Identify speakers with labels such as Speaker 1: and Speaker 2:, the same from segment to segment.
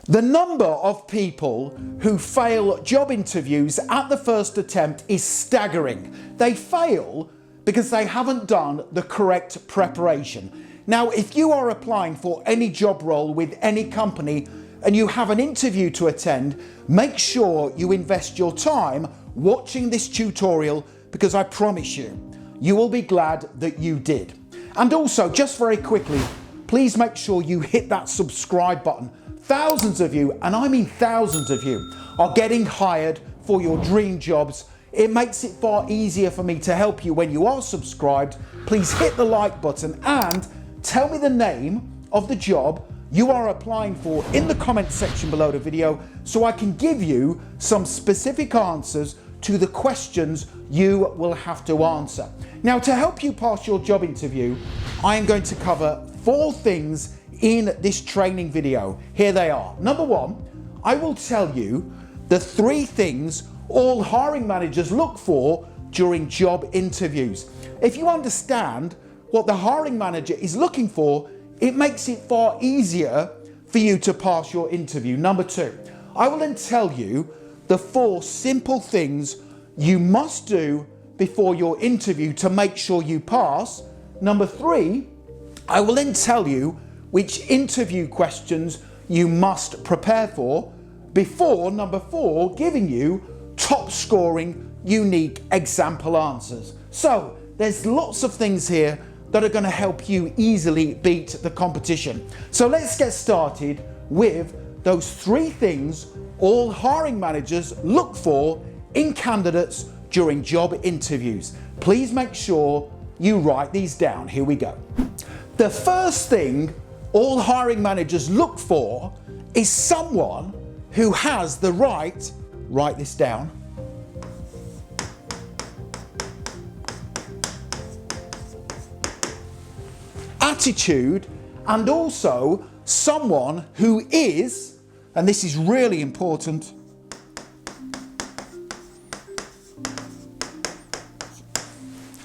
Speaker 1: The number of people who fail job interviews at the first attempt is staggering. They fail because they haven't done the correct preparation. Now, if you are applying for any job role with any company and you have an interview to attend, make sure you invest your time watching this tutorial, because I promise you, you will be glad that you did. And also, just very quickly, please make sure you hit that subscribe button. Thousands of you, and I mean thousands of you, are getting hired for your dream jobs. It makes it far easier for me to help you when you are subscribed. Please hit the like button and tell me the name of the job you are applying for in the comment section below the video, so I can give you some specific answers to the questions you will have to answer. Now, to help you pass your job interview, I am going to cover 4 things in this training video. Here they are. Number 1, I will tell you the 3 things all hiring managers look for during job interviews. If you understand what the hiring manager is looking for, it makes it far easier for you to pass your interview. Number 2, I will then tell you the 4 simple things you must do before your interview to make sure you pass. Number 3, I will then tell you which interview questions you must prepare for before, number 4, giving you top scoring, unique example answers. So there's lots of things here that are going to help you easily beat the competition. So let's get started with those 3 things all hiring managers look for in candidates during job interviews. Please make sure you write these down. Here we go. The first thing all hiring managers look for is someone who has the right, write this down, attitude, and also someone who is, and this is really important,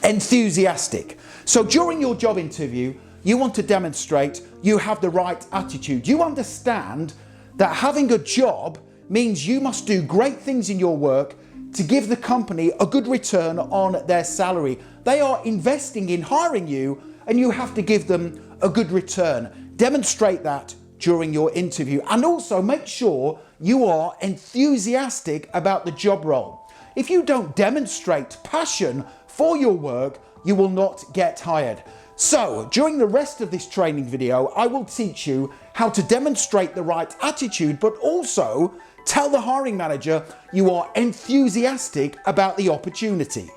Speaker 1: enthusiastic. So during your job interview, you want to demonstrate you have the right attitude. You understand that having a job means you must do great things in your work to give the company a good return on their salary. They are investing in hiring you, and you have to give them a good return. Demonstrate that during your interview, and also make sure you are enthusiastic about the job role. If you don't demonstrate passion for your work, you will not get hired. So during the rest of this training video, I will teach you how to demonstrate the right attitude, but also tell the hiring manager you are enthusiastic about the opportunity.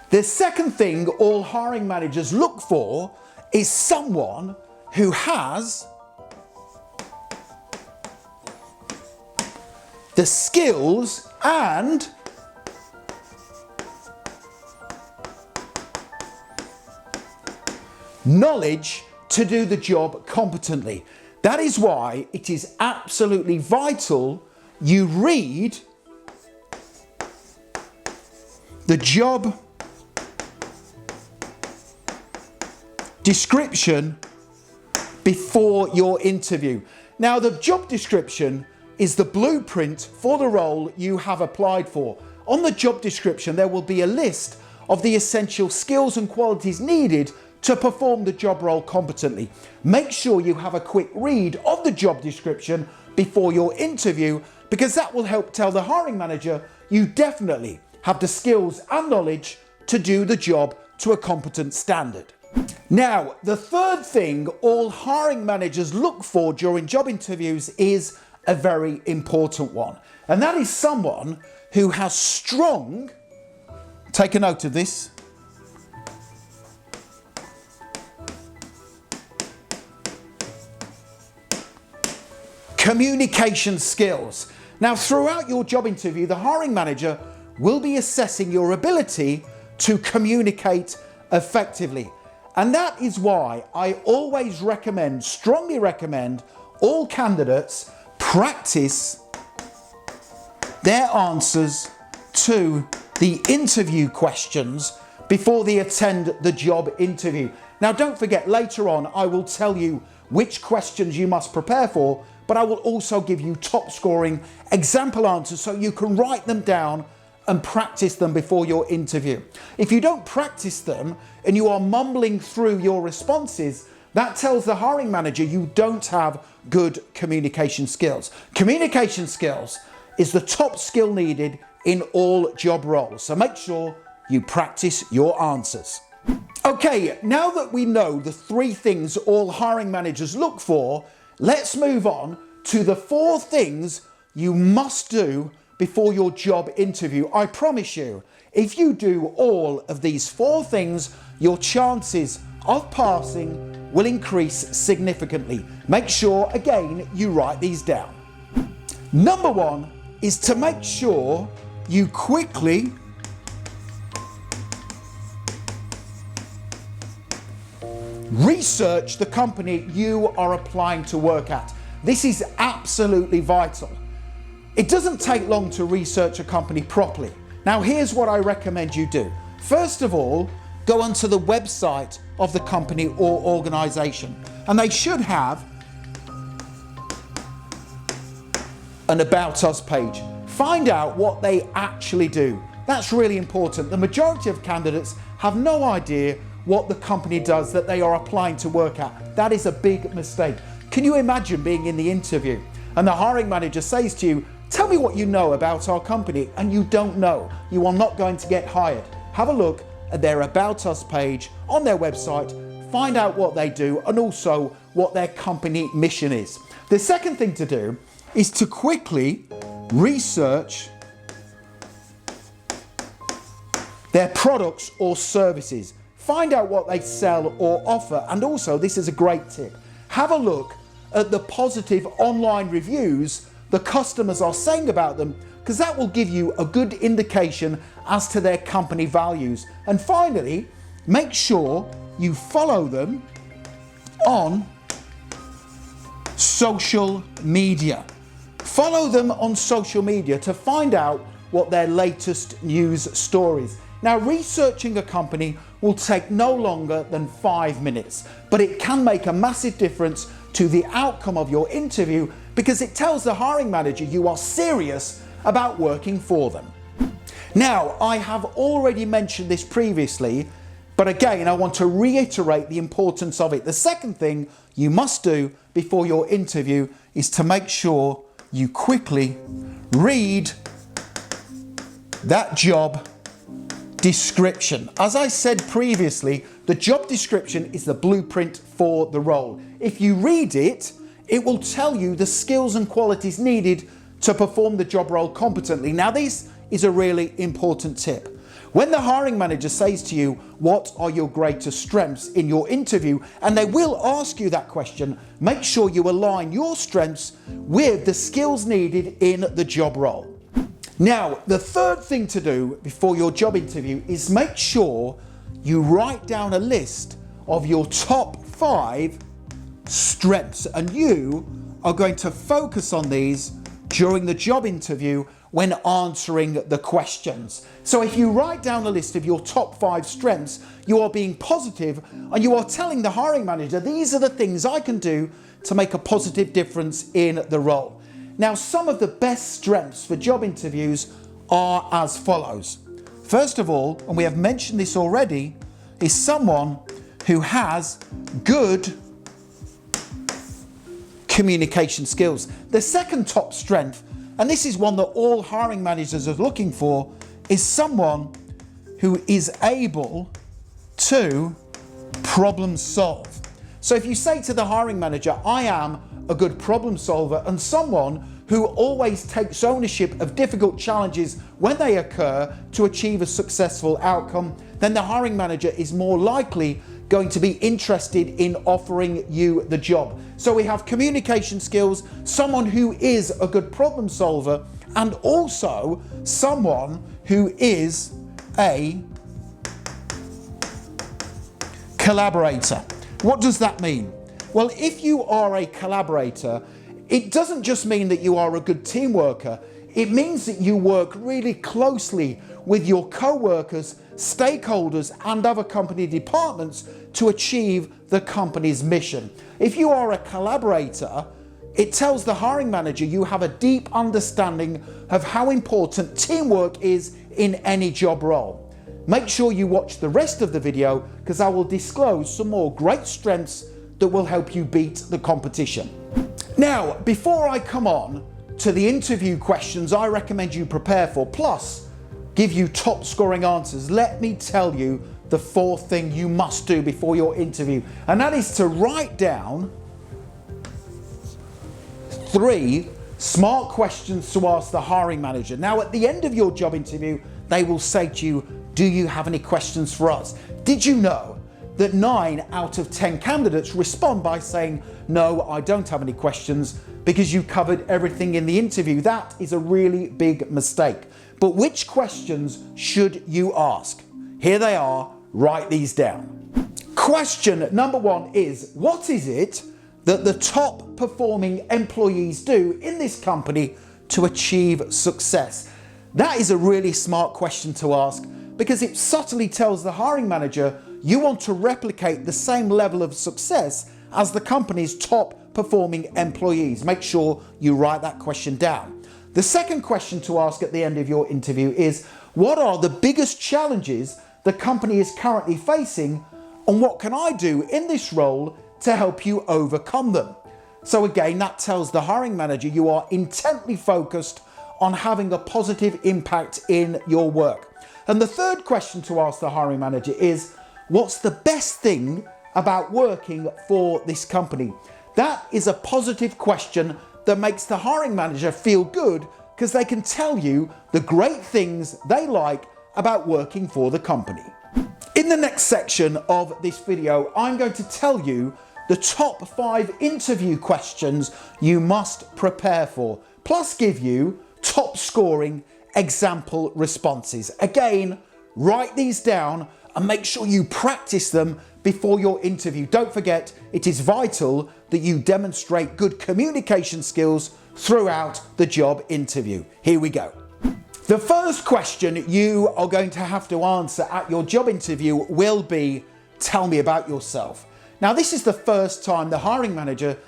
Speaker 1: The second thing all hiring managers look for is someone who has the skills and knowledge to do the job competently. That is why it is absolutely vital you read the job description before your interview. Now, the job description is the blueprint for the role you have applied for. On the job description, there will be a list of the essential skills and qualities needed to perform the job role competently. Make sure you have a quick read of the job description before your interview, because that will help tell the hiring manager you definitely have the skills and knowledge to do the job to a competent standard. Now, the third thing all hiring managers look for during job interviews is a very important one, and that is someone who has strong, take a note of this, communication skills. Now, throughout your job interview, the hiring manager will be assessing your ability to communicate effectively. And that is why I always recommend, strongly recommend, all candidates practice their answers to the interview questions before they attend the job interview. Now, don't forget, later on I will tell you which questions you must prepare for, but I will also give you top scoring example answers so you can write them down and practice them before your interview. If you don't practice them and you are mumbling through your responses, that tells the hiring manager you don't have good communication skills. Communication skills is the top skill needed in all job roles, so make sure you practice your answers. Okay, now that we know the 3 things all hiring managers look for, let's move on to the 4 things you must do before your job interview. I promise you, if you do all of these 4 things, your chances of passing will increase significantly. Make sure, again, you write these down. Number 1 is to make sure you quickly research the company you are applying to work at. This is absolutely vital. It doesn't take long to research a company properly. Now, here's what I recommend you do. First of all, go onto the website of the company or organization, and they should have an About Us page. Find out what they actually do. That's really important. The majority of candidates have no idea what the company does that they are applying to work at. That is a big mistake. Can you imagine being in the interview and the hiring manager says to you, "Tell me what you know about our company," and you don't know? You are not going to get hired. Have a look at their About Us page on their website, find out what they do and also what their company mission is. The second thing to do is to quickly research their products or services. Find out what they sell or offer, and also, this is a great tip, have a look at the positive online reviews the customers are saying about them, because that will give you a good indication as to their company values. And finally, make sure you follow them on social media. Follow them on social media to find out what their latest news stories. Now, researching a company will take no longer than 5 minutes, but it can make a massive difference to the outcome of your interview because it tells the hiring manager you are serious about working for them. Now, I have already mentioned this previously, but again, I want to reiterate the importance of it. The second thing you must do before your interview is to make sure you quickly read that job description. As I said previously, the job description is the blueprint for the role. If you read it, it will tell you the skills and qualities needed to perform the job role competently. Now, this is a really important tip. When the hiring manager says to you, "What are your greatest strengths?" in your interview, and they will ask you that question, make sure you align your strengths with the skills needed in the job role. Now, the third thing to do before your job interview is make sure you write down a list of your top 5 strengths, and you are going to focus on these during the job interview when answering the questions. So if you write down a list of your top 5 strengths, you are being positive and you are telling the hiring manager, these are the things I can do to make a positive difference in the role. Now, some of the best strengths for job interviews are as follows. First of all, and we have mentioned this already, is someone who has good communication skills. The second top strength, and this is one that all hiring managers are looking for, is someone who is able to problem solve. So if you say to the hiring manager, "I am a good problem solver," and someone who always takes ownership of difficult challenges when they occur to achieve a successful outcome, then the hiring manager is more likely going to be interested in offering you the job. So we have communication skills, someone who is a good problem solver, and also someone who is a collaborator. What does that mean? Well, if you are a collaborator, it doesn't just mean that you are a good team worker. It means that you work really closely with your co-workers, stakeholders, and other company departments to achieve the company's mission. If you are a collaborator, It tells the hiring manager you have a deep understanding of how important teamwork is in any job role. Make sure you watch the rest of the video because I will disclose some more great strengths that will help you beat the competition. Now, before I come on to the interview questions I recommend you prepare for, plus give you top scoring answers, let me tell you the fourth thing you must do before your interview, and that is to write down 3 smart questions to ask the hiring manager. Now, at the end of your job interview, they will say to you, do you have any questions for us? Did you know that 9 out of 10 candidates respond by saying, no, I don't have any questions, because you covered everything in the interview? That is a really big mistake. But which questions should you ask? Here they are, write these down. Question number 1 is, what is it that the top performing employees do in this company to achieve success? That is a really smart question to ask because it subtly tells the hiring manager you want to replicate the same level of success as the company's top performing employees. Make sure you write that question down. The second question to ask at the end of your interview is, what are the biggest challenges the company is currently facing, and what can I do in this role to help you overcome them? So again, that tells the hiring manager you are intently focused on having a positive impact in your work. And the third question to ask the hiring manager is, what's the best thing about working for this company? That is a positive question that makes the hiring manager feel good because they can tell you the great things they like about working for the company. In the next section of this video, I'm going to tell you the top 5 interview questions you must prepare for, plus give you top scoring example responses. Again, write these down and make sure you practice them before your interview. Don't forget, it is vital that you demonstrate good communication skills throughout the job interview. Here we go. The first question you are going to have to answer at your job interview will be, tell me about yourself. Now, this is the first time the hiring manager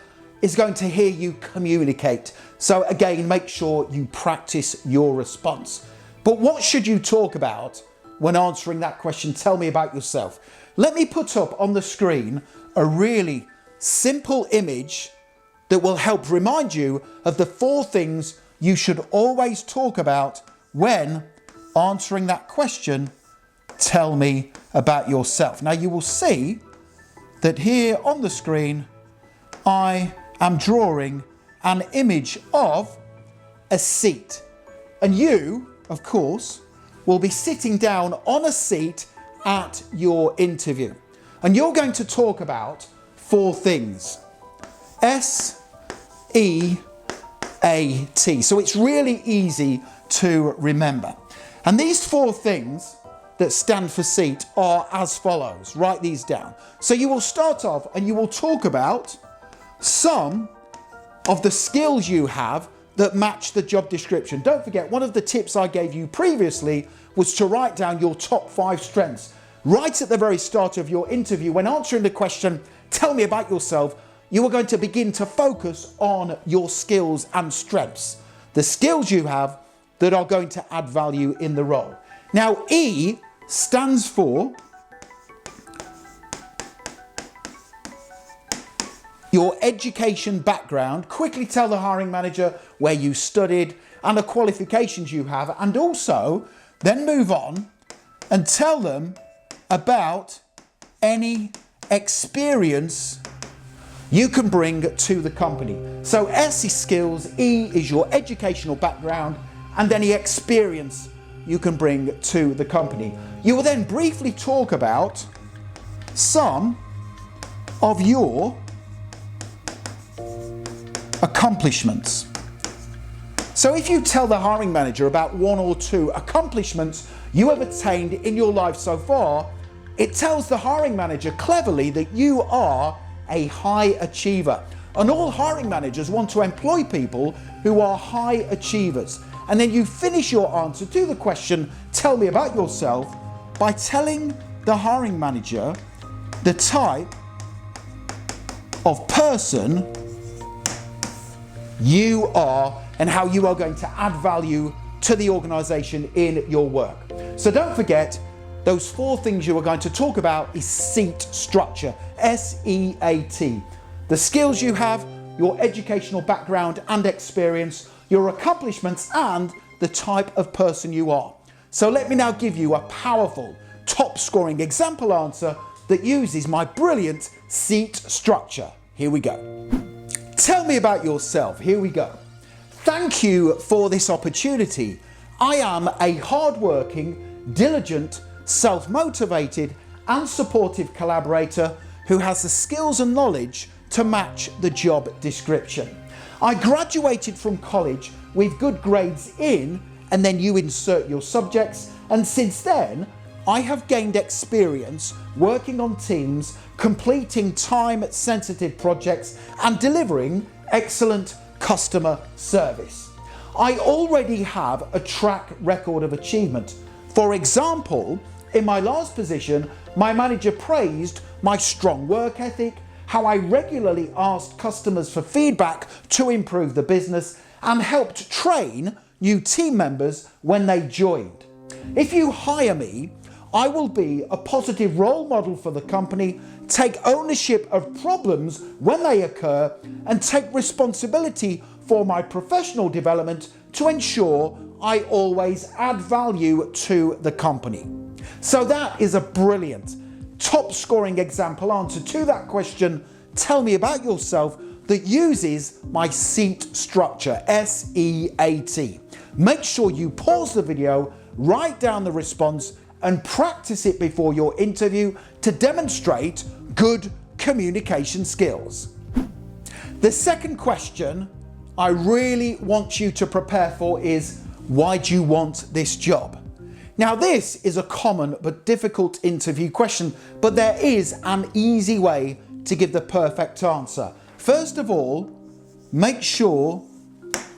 Speaker 1: is going to hear you communicate. So again, make sure you practice your response. But what should you talk about when answering that question, tell me about yourself? Let me put up on the screen a really simple image that will help remind you of the 4 things you should always talk about when answering that question, tell me about yourself. Now you will see that here on the screen, I am drawing an image of a seat. And you, of course, will be sitting down on a seat at your interview. And you're going to talk about 4 things. S-E-A-T. So it's really easy to remember. And these 4 things that stand for seat are as follows. Write these down. So you will start off and you will talk about some of the skills you have that match the job description. Don't forget, one of the tips I gave you previously was to write down your top 5 strengths. Right at the very start of your interview, when answering the question, tell me about yourself, you are going to begin to focus on your skills and strengths, the skills you have that are going to add value in the role. Now, E stands for your education background. Quickly tell the hiring manager where you studied and the qualifications you have, and also then move on and tell them about any experience you can bring to the company. So S is skills, E is your educational background, and any experience you can bring to the company. You will then briefly talk about some of your accomplishments. So if you tell the hiring manager about 1 or 2 accomplishments you have attained in your life so far, it tells the hiring manager cleverly that you are a high achiever. And all hiring managers want to employ people who are high achievers. And then you finish your answer to the question, tell me about yourself, by telling the hiring manager the type of person you are and how you are going to add value to the organization in your work. So don't forget, those 4 things you are going to talk about is SEAT structure, S-E-A-T. The skills you have, your educational background and experience, your accomplishments, and the type of person you are. So let me now give you a powerful, top-scoring example answer that uses my brilliant SEAT structure. Here we go. Tell me about yourself. Here we go. Thank you for this opportunity. I am a hard-working, diligent, self-motivated and supportive collaborator who has the skills and knowledge to match the job description. I graduated from college with good grades in, and then you insert your subjects, and since then I have gained experience working on teams, completing time-sensitive projects and delivering excellent customer service. I already have a track record of achievement. For example, in my last position, my manager praised my strong work ethic, how I regularly asked customers for feedback to improve the business, and helped train new team members when they joined. If you hire me, I will be a positive role model for the company, take ownership of problems when they occur, and take responsibility for my professional development to ensure I always add value to the company. So that is a brilliant, top-scoring example answer to that question, tell me about yourself, that uses my SEAT structure, S-E-A-T. Make sure you pause the video, write down the response, and practice it before your interview to demonstrate good communication skills. The second question I really want you to prepare for is, why do you want this job? Now this is a common but difficult interview question, but there is an easy way to give the perfect answer. First of all, make sure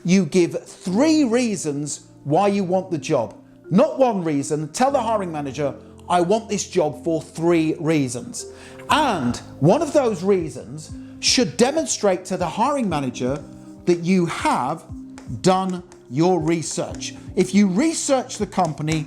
Speaker 1: you give 3 reasons why you want the job. Not 1 reason. Tell the hiring manager, I want this job for 3 reasons. And one of those reasons should demonstrate to the hiring manager that you have done your research. If you research the company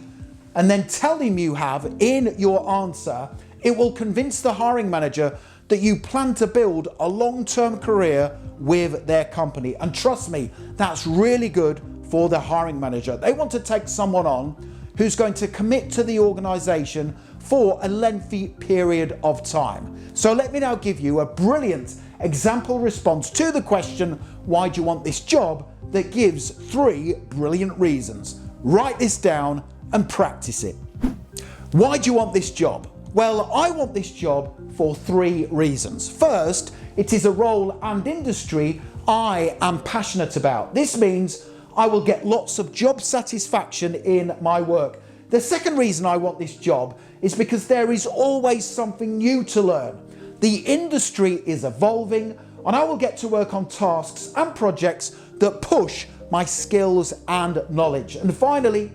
Speaker 1: and then tell him you have in your answer, it will convince the hiring manager that you plan to build a long-term career with their company. And trust me, that's really good for the hiring manager. They want to take someone on who's going to commit to the organization for a lengthy period of time. So let me now give you a brilliant example response to the question, why do you want this job, that gives 3 brilliant reasons. Write this down and practice it. Why do you want this job? Well, I want this job for 3 reasons. First, it is a role and industry I am passionate about. This means I will get lots of job satisfaction in my work. The second reason I want this job is because there is always something new to learn. The industry is evolving and I will get to work on tasks and projects that push my skills and knowledge. And finally,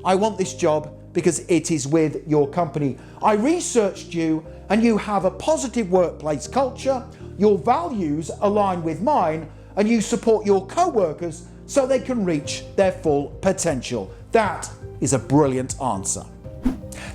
Speaker 1: I want this job because it is with your company. I researched you and you have a positive workplace culture, your values align with mine, and you support your co-workers so they can reach their full potential. That is a brilliant answer.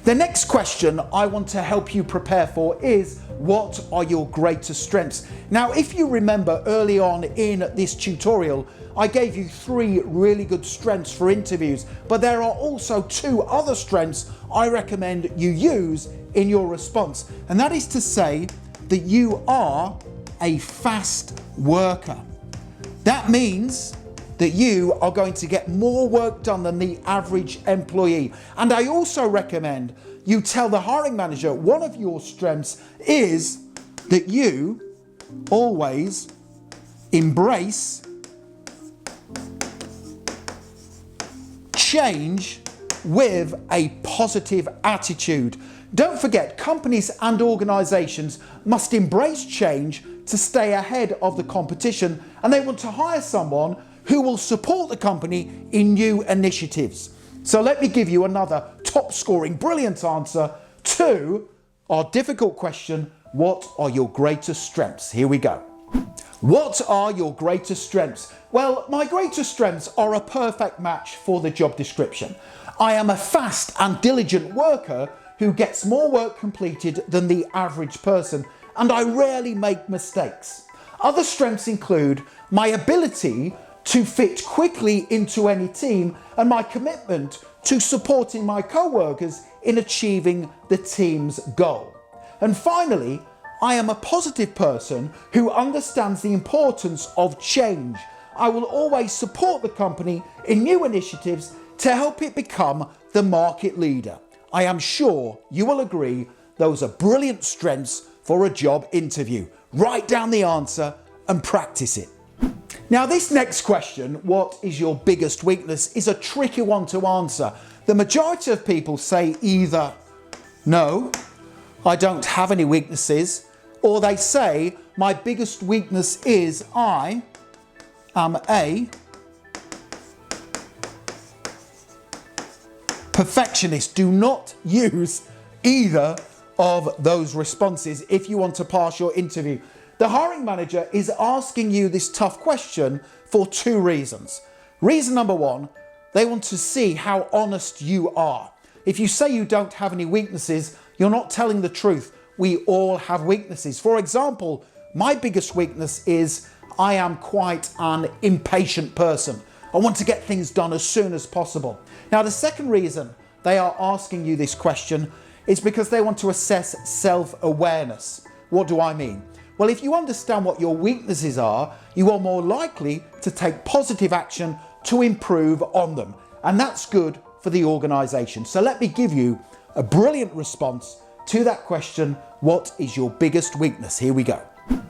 Speaker 1: The next question I want to help you prepare for is, what are your greatest strengths? Now, if you remember early on in this tutorial, I gave you 3 really good strengths for interviews, but there are also 2 other strengths I recommend you use in your response. And that is to say that you are a fast worker. That means that you are going to get more work done than the average employee. And I also recommend you tell the hiring manager one of your strengths is that you always embrace change with a positive attitude. Don't forget, companies and organizations must embrace change to stay ahead of the competition, and they want to hire someone who will support the company in new initiatives. So let me give you another top scoring brilliant answer to our difficult question, what are your greatest strengths? Here we go. What are your greatest strengths? Well, my greatest strengths are a perfect match for the job description. I am a fast and diligent worker who gets more work completed than the average person, and I rarely make mistakes. Other strengths include my ability to fit quickly into any team and my commitment to supporting my co-workers in achieving the team's goal. And finally, I am a positive person who understands the importance of change. I will always support the company in new initiatives to help it become the market leader. I am sure you will agree those are brilliant strengths for a job interview. Write down the answer and practice it. Now, this next question, what is your biggest weakness, is a tricky one to answer. The majority of people say either no, I don't have any weaknesses, or they say my biggest weakness is I am a perfectionist. Do not use either of those responses if you want to pass your interview. The hiring manager is asking you this tough question for two reasons. Reason number one, they want to see how honest you are. If you say you don't have any weaknesses, you're not telling the truth. We all have weaknesses. For example, my biggest weakness is I am quite an impatient person. I want to get things done as soon as possible. Now, the second reason they are asking you this question is because they want to assess self-awareness. What do I mean? Well, if you understand what your weaknesses are, you are more likely to take positive action to improve on them. And that's good for the organization. So let me give you a brilliant response to that question. What is your biggest weakness? Here we go.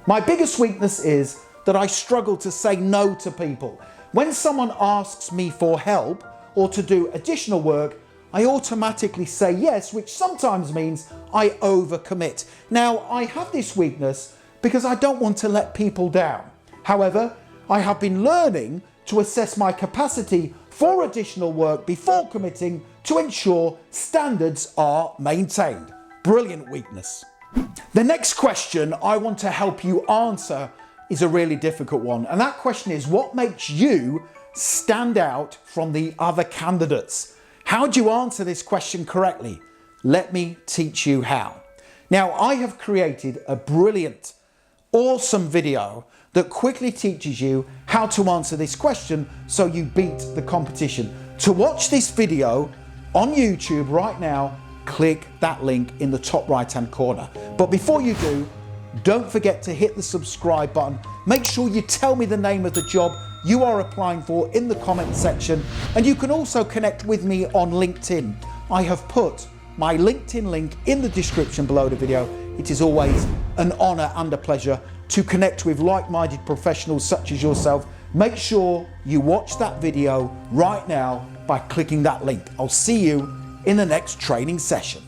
Speaker 1: My biggest weakness is that I struggle to say no to people. When someone asks me for help or to do additional work, I automatically say yes, which sometimes means I overcommit. Now, I have this weakness because I don't want to let people down. However, I have been learning to assess my capacity for additional work before committing to ensure standards are maintained. Brilliant weakness. The next question I want to help you answer is a really difficult one. And that question is, what makes you stand out from the other candidates? How do you answer this question correctly? Let me teach you how. Now, I have created a brilliant, awesome video that quickly teaches you how to answer this question so you beat the competition. To watch this video on YouTube right now, click that link in the top right-hand corner. But before you do, don't forget to hit the subscribe button. Make sure you tell me the name of the job you are applying for in the comment section. And you can also connect with me on LinkedIn. I have put my LinkedIn link in the description below the video. It is always an honor and a pleasure to connect with like-minded professionals such as yourself. Make sure you watch that video right now by clicking that link. I'll see you in the next training session.